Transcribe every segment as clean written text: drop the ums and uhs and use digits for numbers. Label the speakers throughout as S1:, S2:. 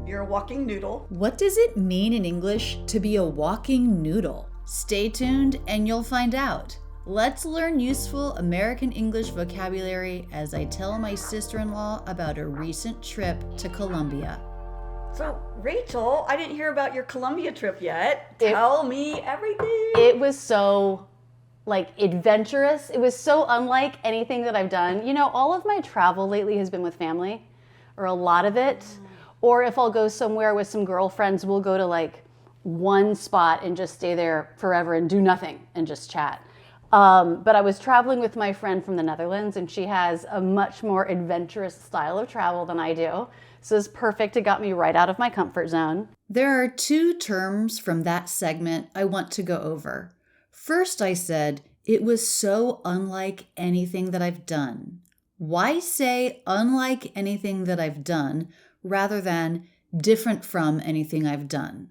S1: You're a walking noodle.
S2: What does it mean in English to be a walking noodle? Stay tuned and you'll find out. Let's learn useful American English vocabulary as I tell my sister-in-law about a recent trip to Colombia.
S1: So, Rachel, I didn't hear about your Colombia trip yet. Tell me everything.
S3: It was so, adventurous. It was so unlike anything that I've done. You know, all of my travel lately has been with family, or a lot of it. Or if I'll go somewhere with some girlfriends, we'll go to one spot and just stay there forever and do nothing and just chat. But I was traveling with my friend from the Netherlands, and she has a much more adventurous style of travel than I do. So it's perfect. It got me right out of my comfort zone.
S2: There are two terms from that segment I want to go over. First, I said, it was so unlike anything that I've done. Why say unlike anything that I've done rather than different from anything I've done?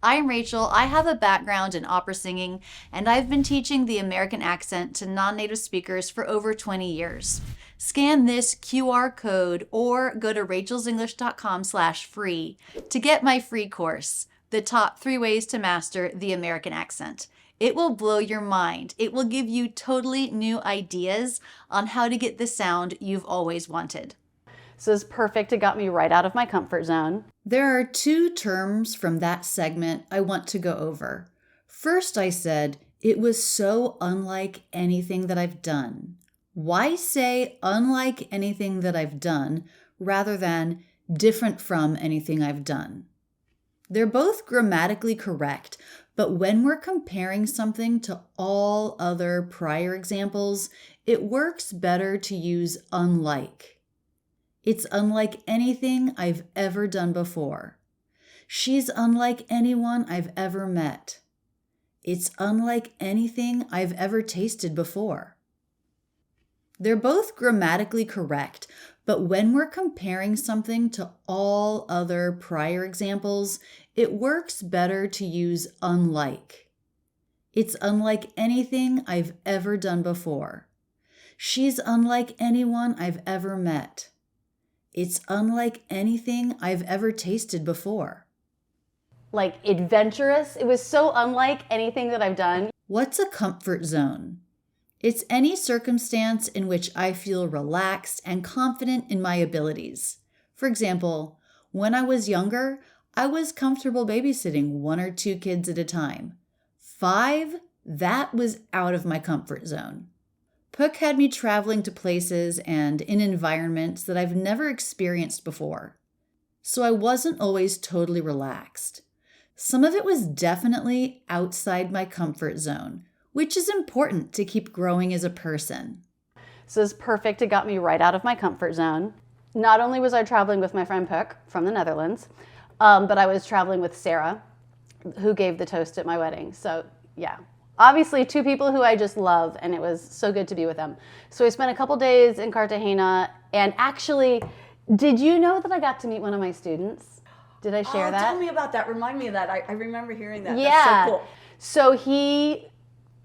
S2: I'm Rachel. I have a background in opera singing, and I've been teaching the American accent to non-native speakers for over 20 years. Scan this QR code or go to rachelsenglish.com/free to get my free course, The Top 3 Ways to Master the American Accent. It will blow your mind. It will give you totally new ideas on how to get the sound you've always wanted.
S3: So it's perfect. It got me right out of my comfort zone.
S2: There are two terms from that segment I want to go over. First, I said, it was so unlike anything that I've done. Why say unlike anything that I've done rather than different from anything I've done? They're both grammatically correct, but when we're comparing something to all other prior examples, it works better to use unlike. It's unlike anything I've ever done before. She's unlike anyone I've ever met. It's unlike anything I've ever tasted before. They're both grammatically correct, but when we're comparing something to all other prior examples, it works better to use unlike. It's unlike anything I've ever done before. She's unlike anyone I've ever met. It's unlike anything I've ever tasted before.
S3: Adventurous. It was so unlike anything that I've done.
S2: What's a comfort zone? It's any circumstance in which I feel relaxed and confident in my abilities. For example, when I was younger, I was comfortable babysitting 1 or 2 kids at a time. 5, that was out of my comfort zone. Puck had me traveling to places and in environments that I've never experienced before. So I wasn't always totally relaxed. Some of it was definitely outside my comfort zone, which is important to keep growing as a person.
S3: So it's perfect. It got me right out of my comfort zone. Not only was I traveling with my friend Puck from the Netherlands, but I was traveling with Sarah, who gave the toast at my wedding. So yeah. Obviously, 2 people who I just love, and it was so good to be with them. So I spent a couple days in Cartagena, and actually, did you know that I got to meet one of my students? Did I share that?
S1: Tell me about that. Remind me of that. I remember hearing that.
S3: Yeah.
S1: That's so cool.
S3: So he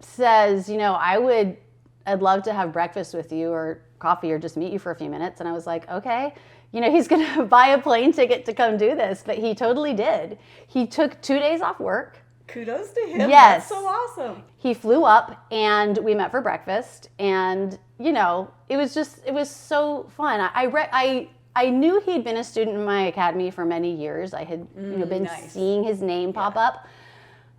S3: says, I'd love to have breakfast with you or coffee or just meet you for a few minutes. And I was like, okay. He's going to buy a plane ticket to come do this, but he totally did. He took 2 days off work.
S1: Kudos to him.
S3: Yes.
S1: That's so awesome.
S3: He flew up and we met for breakfast, and it was so fun. I knew he'd been a student in my academy for many years. I had been seeing his name pop up.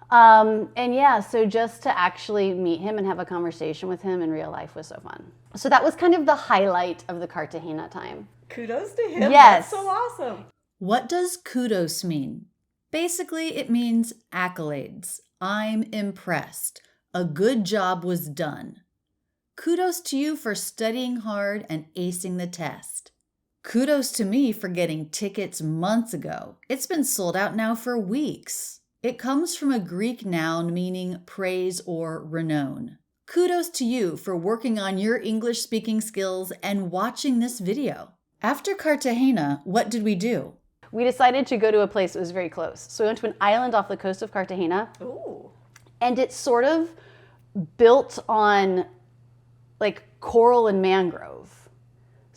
S3: So just to actually meet him and have a conversation with him in real life was so fun. So that was kind of the highlight of the Cartagena time.
S1: Kudos to him.
S3: Yes.
S1: That's so awesome.
S2: What does kudos mean? Basically, it means accolades. I'm impressed. A good job was done. Kudos to you for studying hard and acing the test. Kudos to me for getting tickets months ago. It's been sold out now for weeks. It comes from a Greek noun meaning praise or renown. Kudos to you for working on your English speaking skills and watching this video. After Cartagena, what did we do?
S3: We decided to go to a place that was very close. So we went to an island off the coast of Cartagena.
S1: Ooh.
S3: And it's sort of built on coral and mangrove.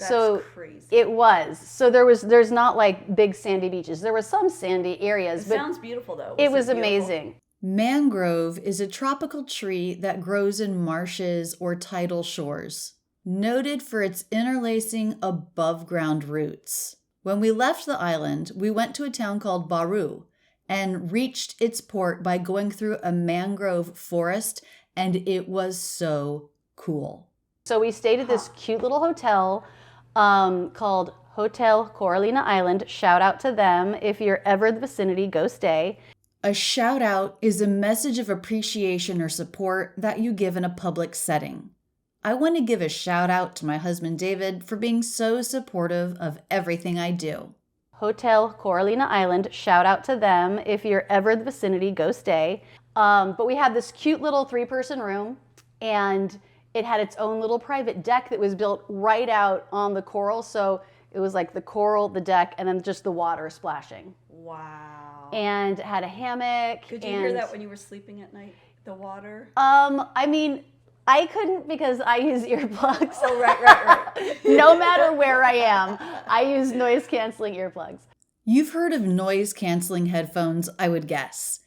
S3: So
S1: crazy.
S3: it was. So there's not like big sandy beaches. There was some sandy areas, but
S1: sounds beautiful though.
S3: it was
S1: beautiful?
S3: amazing.
S2: Mangrove is a tropical tree that grows in marshes or tidal shores, noted for its interlacing above-ground roots. When we left the island, we went to a town called Baru and reached its port by going through a mangrove forest, and it was so cool.
S3: So we stayed at this cute little hotel called Hotel Coralina Island. Shout out to them. If you're ever in the vicinity, go stay.
S2: A shout out is a message of appreciation or support that you give in a public setting. I want to give a shout out to my husband David for being so supportive of everything I do.
S3: Hotel Coralina Island. Shout out to them. If you're ever in the vicinity, go stay. But we had this cute little 3-person room, and it had its own little private deck that was built right out on the coral. So it was like the coral, the deck, and then just the water splashing.
S1: Wow.
S3: And it had a hammock.
S1: Could you hear that when you were sleeping at night? The water?
S3: I mean, I couldn't because I use earplugs.
S1: Oh, right.
S3: No matter where I am, I use noise-canceling earplugs.
S2: You've heard of noise-canceling headphones, I would guess.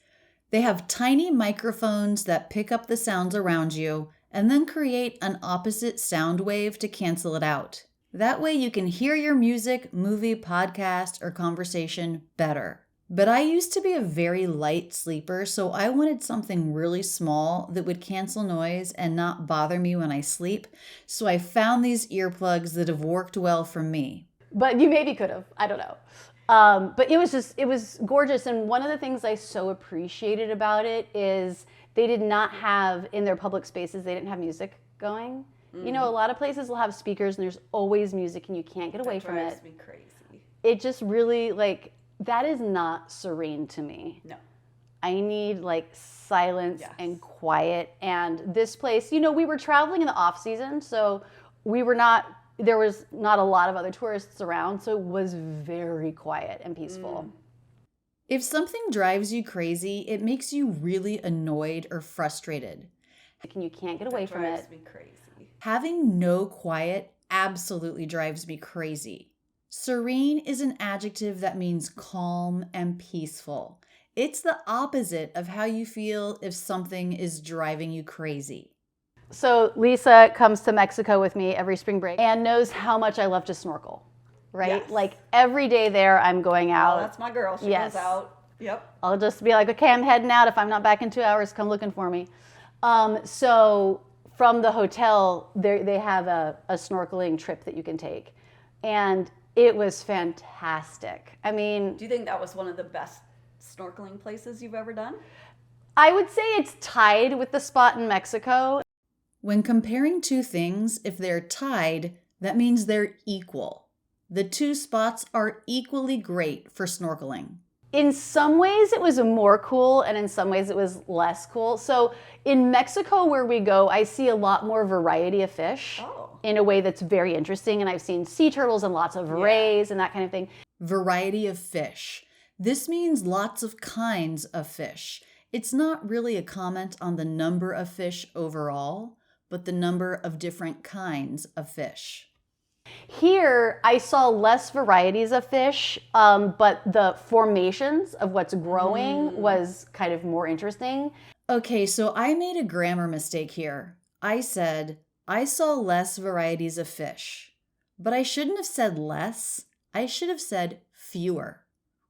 S2: They have tiny microphones that pick up the sounds around you and then create an opposite sound wave to cancel it out. That way you can hear your music, movie, podcast, or conversation better. But I used to be a very light sleeper, so I wanted something really small that would cancel noise and not bother me when I sleep. So I found these earplugs that have worked well for me.
S3: But you maybe could have. I don't know. But it was gorgeous. And one of the things I so appreciated about it is they did not have, in their public spaces, they didn't have music going. You know, a lot of places will have speakers and there's always music and you can't get away from it.
S1: That drives me crazy.
S3: It just really, like, that is not serene to me.
S1: No.
S3: I need like silence and quiet. And this place, you know, we were traveling in the off season, so there was not a lot of other tourists around, so it was very quiet and peaceful.
S2: If something drives you crazy, it makes you really annoyed or frustrated.
S3: And you can't get away from it.
S1: That drives me crazy.
S2: Having no quiet absolutely drives me crazy. Serene is an adjective that means calm and peaceful. It's the opposite of how you feel if something is driving you crazy.
S3: So Lisa comes to Mexico with me every spring break and knows how much I love to snorkel, right?
S1: Yes.
S3: Like every day there I'm going out.
S1: Oh, that's my girl. She goes out. Yep.
S3: I'll just be like, okay, I'm heading out. If I'm not back in 2 hours, come looking for me. So from the hotel, they have a snorkeling trip that you can take. And it was fantastic. I mean,
S1: Do you think that was one of the best snorkeling places you've ever done?
S3: I would say it's tied with the spot in Mexico.
S2: When comparing two things, if they're tied, that means they're equal. The two spots are equally great for snorkeling.
S3: In some ways, it was more cool, and in some ways, it was less cool. So in Mexico, where we go, I see a lot more variety of fish in a way that's very interesting. And I've seen sea turtles and lots of rays and that kind of thing.
S2: Variety of fish. This means lots of kinds of fish. It's not really a comment on the number of fish overall, but the number of different kinds of fish.
S3: Here, I saw less varieties of fish, but the formations of what's growing was kind of more interesting.
S2: Okay, so I made a grammar mistake here. I said, I saw less varieties of fish. But I shouldn't have said less. I should have said fewer.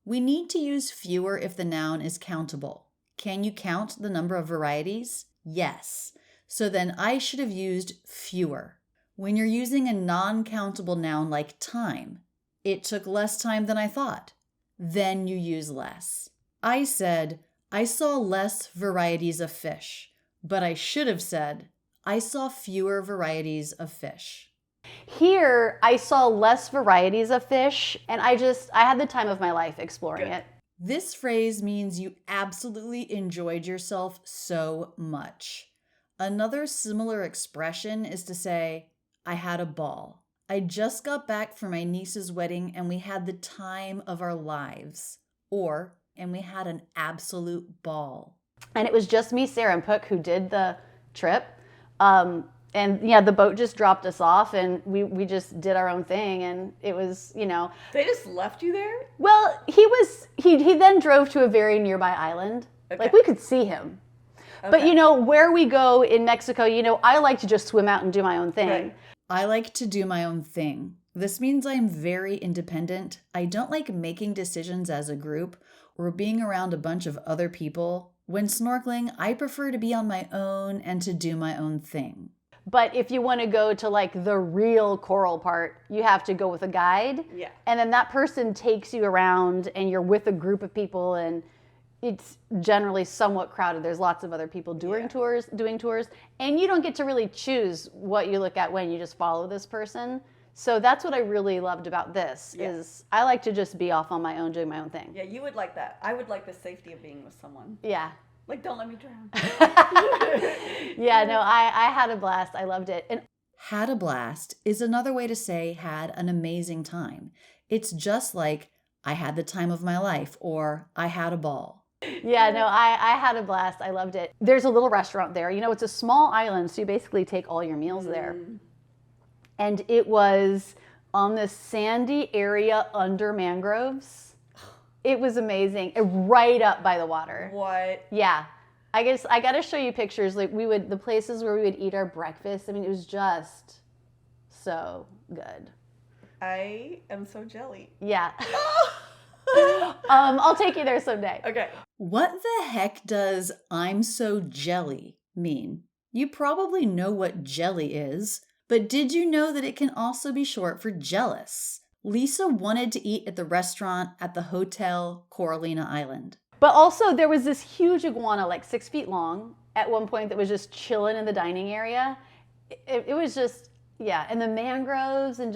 S2: We need to use fewer if the noun is countable. Can you count the number of varieties? Yes. So then I should have used fewer. When you're using a non-countable noun like time, it took less time than I thought. Then you use less. I said, I saw less varieties of fish, but I should have said, I saw fewer varieties of fish.
S3: Here, I saw less varieties of fish, and I had the time of my life exploring it.
S2: This phrase means you absolutely enjoyed yourself so much. Another similar expression is to say, I had a ball. I just got back from my niece's wedding and we had the time of our lives. Or, and we had an absolute ball.
S3: And it was just me, Sarah, and Puck who did the trip. And And yeah, the boat just dropped us off and we just did our own thing. And it was,
S1: They just left you there?
S3: well, he then drove to a very nearby island.
S1: Okay.
S3: Like we could see him. But where we go in Mexico, I like to just swim out and do my own thing.
S1: Right.
S2: I like to do my own thing. This means I'm very independent. I don't like making decisions as a group or being around a bunch of other people. When snorkeling, I prefer to be on my own and to do my own thing.
S3: But if you want to go to like the real coral part, you have to go with a guide.
S1: Yeah.
S3: And then that person takes you around and you're with a group of people and it's generally somewhat crowded. There's lots of other people doing tours, and you don't get to really choose what you look at when you just follow this person. So that's what I really loved about this is I like to just be off on my own, doing my own thing.
S1: Yeah, you would like that. I would like the safety of being with someone.
S3: Yeah.
S1: Like, don't let me drown.
S3: Yeah, no, I had a blast. I loved it. And
S2: Had a blast is another way to say had an amazing time. It's just like I had the time of my life or I had a ball.
S3: yeah, no, I had a blast. I loved it. There's a little restaurant there. It's a small island, so you basically take all your meals there. And it was on this sandy area under mangroves. It was amazing. Right up by the water.
S1: What?
S3: Yeah. I guess I got to show you pictures. Like the places where we would eat our breakfast. I mean, it was just so good.
S1: I am so jelly.
S3: Yeah. I'll take you there someday.
S1: Okay.
S2: What the heck does "I'm so jelly" mean? You probably know what jelly is, but did you know that it can also be short for jealous? Lisa wanted to eat at the restaurant at the Hotel Coralina Island.
S3: But also there was this huge iguana, like 6 feet long, at one point that was just chilling in the dining area. It was just, and the mangroves and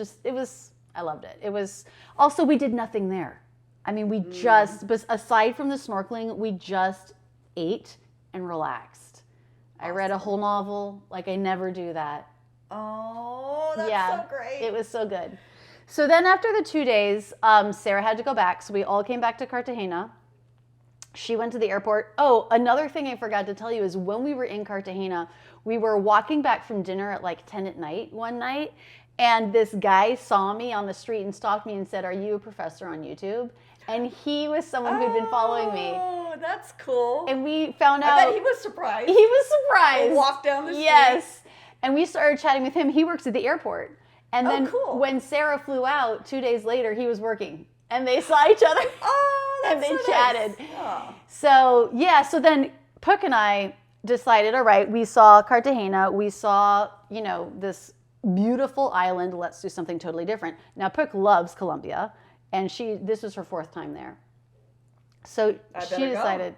S3: I loved it. It was, also we did nothing there. I mean, but aside from the snorkeling, we just ate and relaxed. I read a whole novel, like I never do that.
S1: Oh, that's so great.
S3: It was so good. So then after the 2 days, Sarah had to go back. So we all came back to Cartagena. She went to the airport. Oh, another thing I forgot to tell you is when we were in Cartagena, we were walking back from dinner at like 10 at night one night. And this guy saw me on the street and stopped me and said, "Are you a professor on YouTube?" And he was someone who'd been following me.
S1: Oh, that's cool.
S3: And we found out.
S1: I bet he was surprised.
S3: He was surprised.
S1: Walked down the street.
S3: Yes. And we started chatting with him. He works at the airport. And then
S1: cool.
S3: when Sarah flew out 2 days later, he was working. And they saw each other.
S1: Oh, that's
S3: and they
S1: so
S3: chatted.
S1: Nice. Oh.
S3: So then Puck and I decided, all right, we saw Cartagena. We saw, this beautiful island. Let's do something totally different. Now, Puck loves Colombia. And this was her 4th time there. So she decided,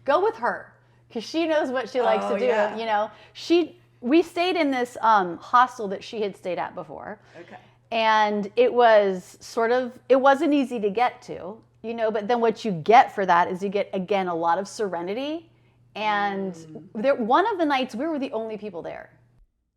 S3: go with her. Because she knows what she likes to do.
S1: Yeah.
S3: We stayed in this hostel that she had stayed at before.
S1: Okay.
S3: And it was it wasn't easy to get to, but then what you get for that is you get, again, a lot of serenity. And one of the nights we were the only people there.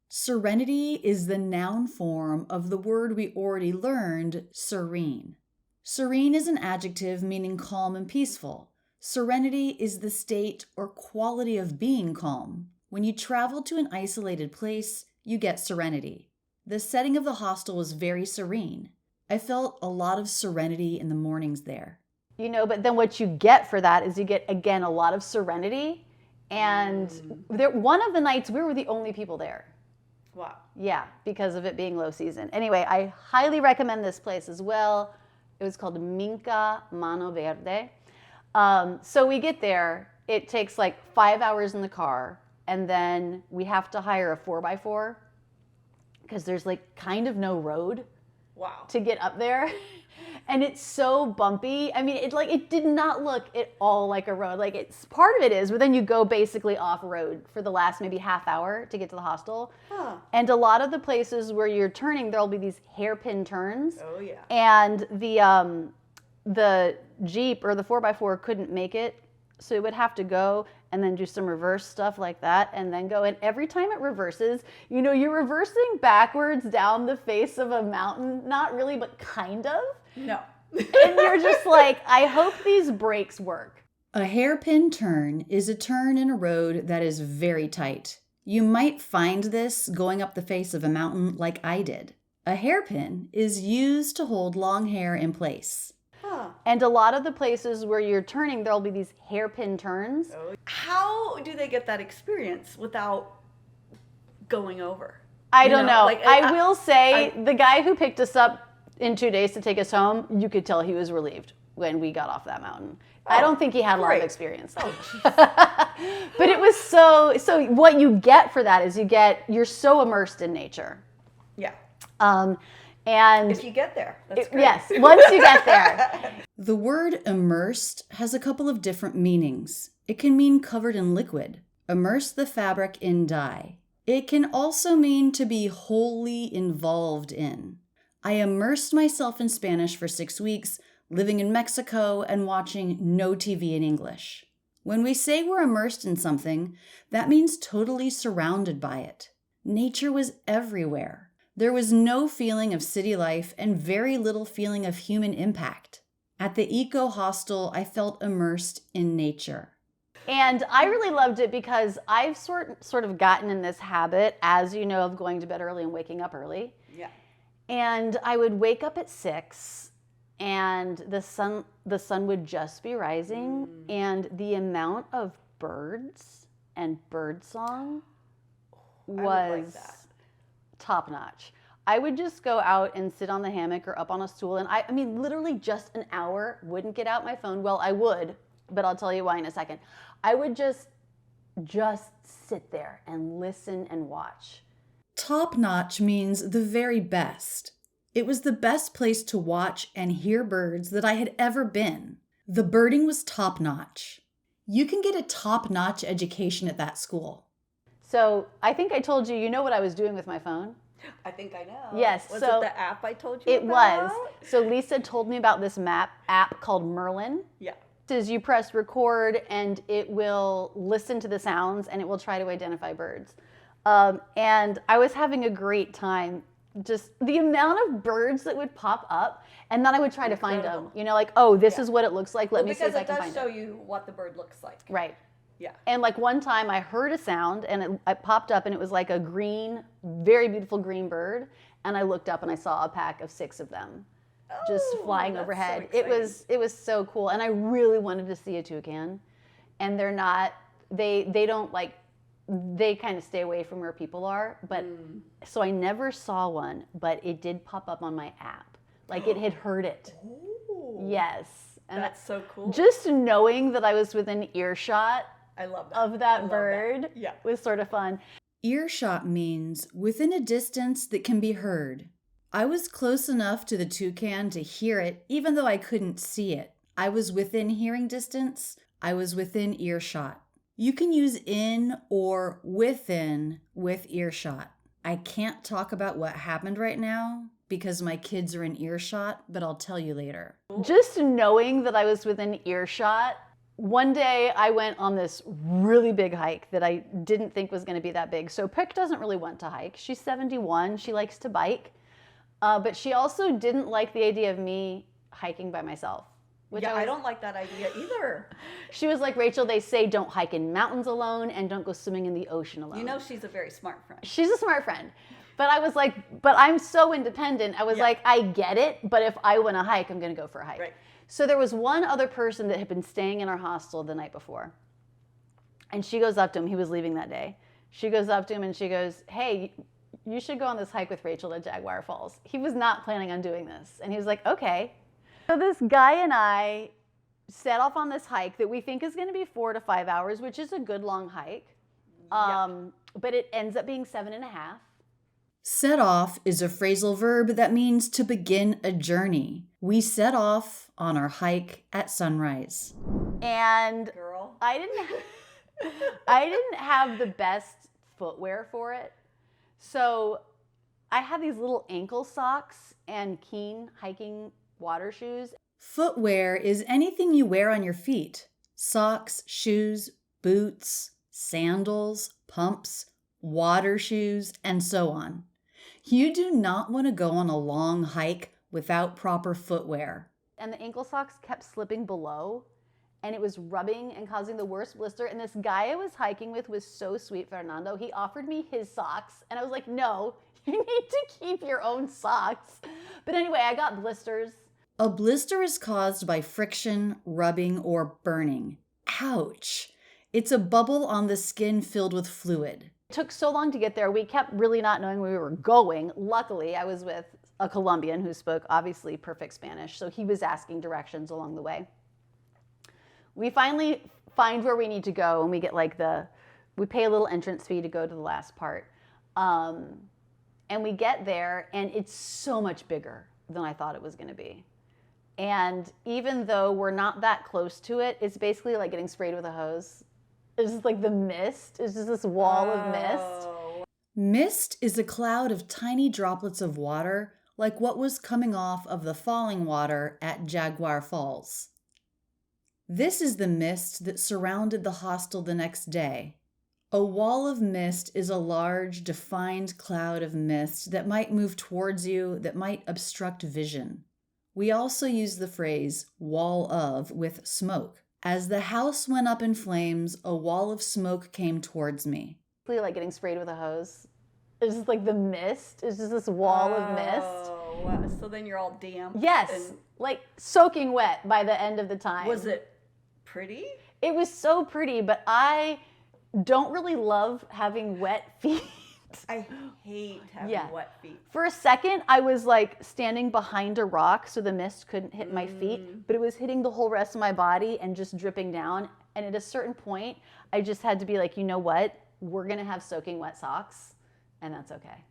S2: Serenity is the noun form of the word we already learned, serene. Serene is an adjective meaning calm and peaceful. Serenity is the state or quality of being calm. When you travel to an isolated place, you get serenity. The setting of the hostel was very serene. I felt a lot of serenity in the mornings there.
S3: But then what you get for that is you get, again, a lot of serenity. And one of the nights we were the only people there.
S1: Wow.
S3: Yeah, because of it being low season. Anyway, I highly recommend this place as well. It was called Minca, Mano, Verde. So we get there. It takes like 5 hours in the car. And then we have to hire a 4x4 because there's like kind of no road.
S1: Wow.
S3: To get up there. And it's so bumpy. I mean, it did not look at all like a road. Like it's part of it is, but then you go basically off road for the last maybe half hour to get to the hostel.
S1: Huh.
S3: And a lot of the places where you're turning, there'll be these hairpin turns.
S1: Oh yeah.
S3: And the Jeep or the 4x4 couldn't make it, so it would have to go and then do some reverse stuff like that and then go. And every time it reverses, you're reversing backwards down the face of a mountain. Not really, but kind of.
S1: No.
S3: And you're just like, I hope these brakes work.
S2: A hairpin turn is a turn in a road that is very tight. You might find this going up the face of a mountain like I did. A hairpin is used to hold long hair in place.
S1: Huh.
S3: And a lot of the places where you're turning, there'll be these hairpin turns.
S1: How do they get that experience without going over?
S3: I don't know.
S1: Like,
S3: I will say the guy who picked us up in 2 days to take us home, you could tell he was relieved when we got off that mountain. I don't think he had a lot of experience. But it was so what you get for that is you're so immersed in nature.
S1: Yeah.
S3: And
S1: if you get there, that's great.
S3: Yes, once you get there.
S2: The word immersed has a couple of different meanings. It can mean covered in liquid, immerse the fabric in dye. It can also mean to be wholly involved in. I immersed myself in Spanish for 6 weeks, living in Mexico and watching no TV in English. When we say we're immersed in something, that means totally surrounded by it. Nature was everywhere. There was no feeling of city life and very little feeling of human impact. At the eco hostel, I felt immersed in nature.
S3: And I really loved it because I've sort of gotten in this habit, as you know, of going to bed early and waking up early.
S1: Yeah.
S3: And I would wake up at 6 and the sun would just be rising, and the amount of birds and birdsong was top notch. I would just go out and sit on the hammock or up on a stool, and I mean literally just an hour, wouldn't get out my phone. Well, I would, but I'll tell you why in a second. I would just sit there and listen and watch.
S2: Top notch means the very best. It was the best place to watch and hear birds that I had ever been. The birding was top notch. You can get a top notch education at that school.
S3: So I think I told you, you know what I was doing with my phone?
S1: I think I know.
S3: Yes.
S1: Was
S3: so
S1: it the app I told you
S3: it
S1: about?
S3: was. So Lisa told me about this app called Merlin.
S1: Yeah.
S3: Is you press record and it will listen to the sounds and it will try to identify birds. And I was having a great time. Just the amount of birds that would pop up, and then I would try to find them. You know, like, oh, this is what it looks like. Let me see if I can find it.
S1: Because it does show you what the bird looks like.
S3: Right.
S1: Yeah.
S3: And like one time I heard a sound and it popped up and it was like a green, very beautiful green bird. And I looked up and I saw a pack of 6 of them just flying overhead.
S1: So
S3: it was so cool. And I really wanted to see a toucan. And they're not, they don't like, they kind of stay away from where people are. But so I never saw one, but it did pop up on my app. Like it had heard it.
S1: Ooh.
S3: Yes. And
S1: that's so cool.
S3: Just knowing that I was within earshot
S1: I love that.
S3: of that bird was sort of fun.
S2: Earshot means within a distance that can be heard. I was close enough to the toucan to hear it, even though I couldn't see it. I was within hearing distance. I was within earshot. You can use in or within with earshot. I can't talk about what happened right now because my kids are in earshot, but I'll tell you later.
S3: Just knowing that I was within earshot. One day I went on this really big hike that I didn't think was going to be that big. So Pick doesn't really want to hike. She's 71. She likes to bike. But she also didn't like the idea of me hiking by myself. Which
S1: I don't like that idea either.
S3: She was like, Rachel, they say don't hike in mountains alone and don't go swimming in the ocean alone.
S1: You know she's a very smart friend.
S3: She's a smart friend. But I was like, but I'm so independent. I was like, I get it, but if I want to hike, I'm going to go for a hike.
S1: Right.
S3: So there was one other person that had been staying in our hostel the night before. And she goes up to him. He was leaving that day. She goes up to him and she goes, hey, you should go on this hike with Rachel at Jaguar Falls. He was not planning on doing this. And he was like, okay. So this guy and I set off on this hike that we think is going to be 4 to 5 hours, which is a good long hike. But it ends up being 7.5.
S2: Set off is a phrasal verb that means to begin a journey. We set off on our hike at sunrise.
S3: And
S1: Girl.
S3: I didn't have the best footwear for it. So I had these little ankle socks and Keen hiking water shoes.
S2: Footwear is anything you wear on your feet. Socks, shoes, boots, sandals, pumps, water shoes, and so on. You do not want to go on a long hike without proper footwear.
S3: And the ankle socks kept slipping below. and it was rubbing and causing the worst blister. And this guy I was hiking with was so sweet, Fernando. He offered me his socks, and I was like, no, you need to keep your own socks. But anyway, I got blisters.
S2: A blister is caused by friction, rubbing, or burning. Ouch! It's a bubble on the skin filled with fluid.
S3: It took so long to get there. We kept really not knowing where we were going. Luckily, I was with a Colombian who spoke obviously perfect Spanish, so he was asking directions along the way. We finally find where we need to go, and we get we pay a little entrance fee to go to the last part. And we get there, and it's so much bigger than I thought it was going to be. And even though we're not that close to it, it's basically like getting sprayed with a hose. It's just like the mist. It's just this wall of mist.
S2: Mist is a cloud of tiny droplets of water, like what was coming off of the falling water at Jaguar Falls. This is the mist that surrounded the hostel the next day. A wall of mist is a large, defined cloud of mist that might move towards you, that might obstruct vision. We also use the phrase wall of with smoke. As the house went up in flames, a wall of smoke came towards me.
S3: Like getting sprayed with a hose. It's just like the mist. It's just this wall of mist.
S1: Wow. So then you're all damp.
S3: Yes, like soaking wet by the end of the time.
S1: Was it pretty?
S3: It was so pretty, but I don't really love having wet feet.
S1: I hate having wet feet.
S3: For a second, I was like standing behind a rock so the mist couldn't hit my feet, but it was hitting the whole rest of my body and just dripping down. And at a certain point, I just had to be like, you know what? We're going to have soaking wet socks, and that's okay.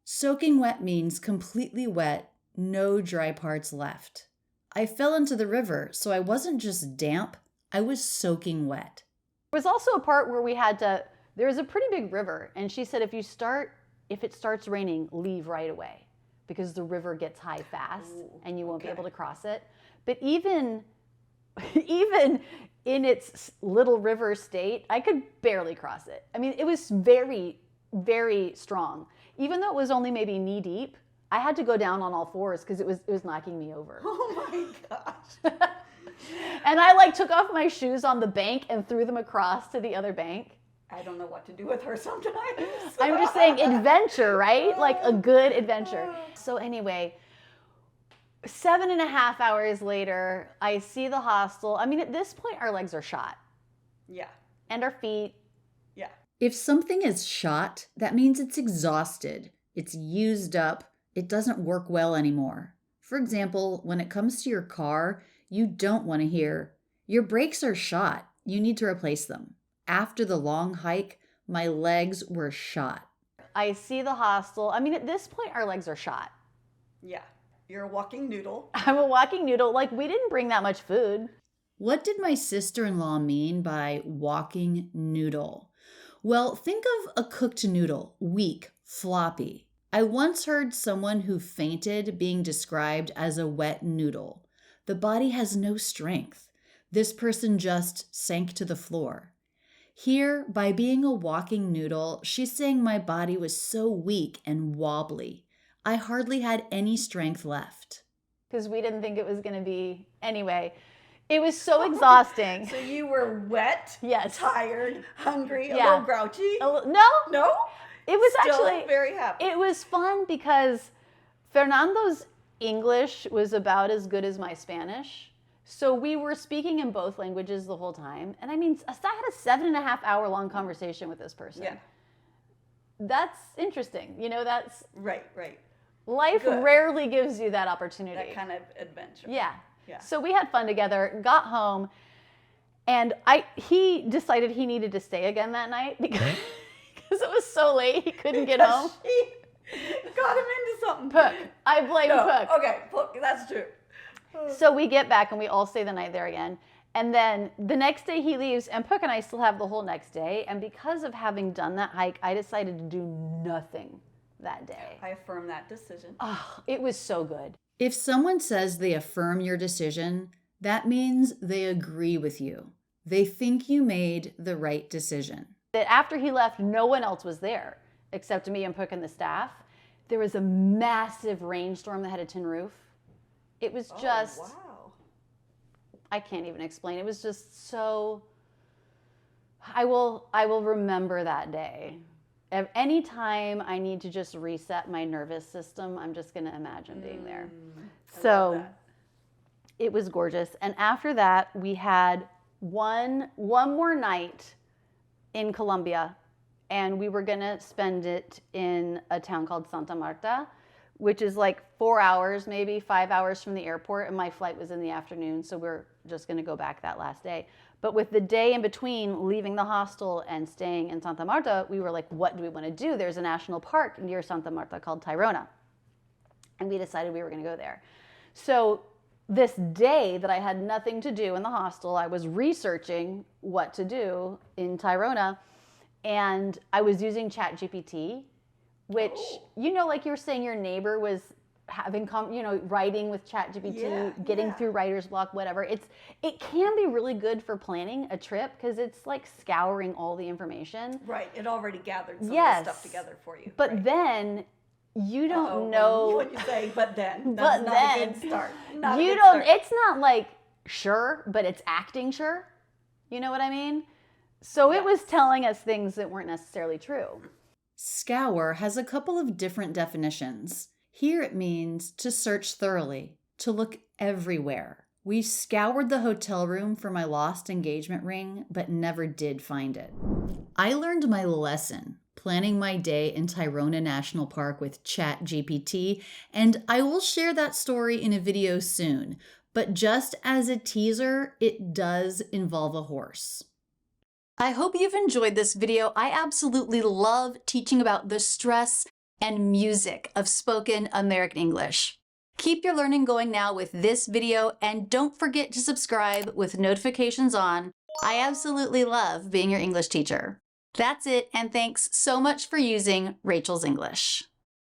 S2: Soaking wet means completely wet, no dry parts left. I fell into the river, so I wasn't just damp, I was soaking wet.
S3: There was also a part where there was a pretty big river, and she said if it starts raining, leave right away because the river gets high fast and you won't be able to cross it. But even in its little river state, I could barely cross it. I mean, it was very, very strong. Even though it was only maybe knee deep, I had to go down on all fours because it was knocking me over.
S1: Oh my gosh.
S3: And I took off my shoes on the bank and threw them across to the other bank.
S1: I don't know what to do with her sometimes.
S3: I'm just saying adventure, right? Like a good adventure. So anyway, 7.5 hours later, I see the hostel. I mean, at this point, our legs are shot.
S1: Yeah.
S3: And our feet.
S1: Yeah.
S2: If something is shot, that means it's exhausted. It's used up. It doesn't work well anymore. For example, when it comes to your car, you don't want to hear, your brakes are shot. You need to replace them. After the long hike, my legs were shot.
S3: I see the hostel. I mean, at this point, our legs are shot.
S1: Yeah. You're a walking noodle.
S3: I'm a walking noodle. We didn't bring that much food.
S2: What did my sister-in-law mean by walking noodle? Well, think of a cooked noodle, weak, floppy. I once heard someone who fainted being described as a wet noodle. The body has no strength. This person just sank to the floor. Here, by being a walking noodle, she's saying my body was so weak and wobbly. I hardly had any strength left.
S3: Because we didn't think it was going to be. Anyway, it was so exhausting.
S1: So you were wet,
S3: yes,
S1: tired, hungry, a little grouchy?
S3: No? It was
S1: Still
S3: actually
S1: very happy.
S3: It was fun because Fernando's English was about as good as my Spanish. So we were speaking in both languages the whole time. And I mean, I had a 7.5 hour long conversation with this person.
S1: Yeah.
S3: That's interesting. That's...
S1: Right.
S3: Life rarely gives you that opportunity.
S1: That kind of adventure.
S3: Yeah. So we had fun together, got home, and he decided he needed to stay again that night because it was so late he couldn't get home.
S1: She got him into something.
S3: Pook. I blame Pook.
S1: Okay, Pook, that's true.
S3: So we get back and we all stay the night there again. And then the next day he leaves, and Pook and I still have the whole next day. And because of having done that hike, I decided to do nothing that day.
S1: I affirm that decision.
S3: Oh, it was so good.
S2: If someone says they affirm your decision, that means they agree with you. They think you made the right decision.
S3: That after he left, no one else was there except me and Pook and the staff. There was a massive rainstorm that had a tin roof. It was just I can't even explain. It was just so, I will remember that day. Anytime I need to just reset my nervous system, I'm just going to imagine being there. So it was gorgeous. And after that, we had one more night in Colombia, and we were going to spend it in a town called Santa Marta, which is like 4 hours, maybe 5 hours from the airport. And my flight was in the afternoon, so we're just going to go back that last day. But with the day in between leaving the hostel and staying in Santa Marta, we were like, what do we want to do? There's a national park near Santa Marta called Tayrona. And we decided we were going to go there. So this day that I had nothing to do in the hostel, I was researching what to do in Tayrona. And I was using Chatgpt, which, you know, like you were saying, your neighbor was having, writing with Chatgpt, getting through writer's block, whatever. It can be really good for planning a trip because it's like scouring all the information.
S1: Right. It already gathered some of the stuff together for you.
S3: But then you don't know
S1: what you say. But then,
S3: that's not a good
S1: start.
S3: It's not like sure, but it's acting sure. You know what I mean? So it was telling us things that weren't necessarily true.
S2: Scour has a couple of different definitions. Here it means to search thoroughly, to look everywhere. We scoured the hotel room for my lost engagement ring, but never did find it. I learned my lesson planning my day in Tayrona National Park with Chatgpt, and I will share that story in a video soon. But just as a teaser, it does involve a horse. I hope you've enjoyed this video. I absolutely love teaching about the stress and music of spoken American English. Keep your learning going now with this video, and don't forget to subscribe with notifications on. I absolutely love being your English teacher. That's it, and thanks so much for using Rachel's English.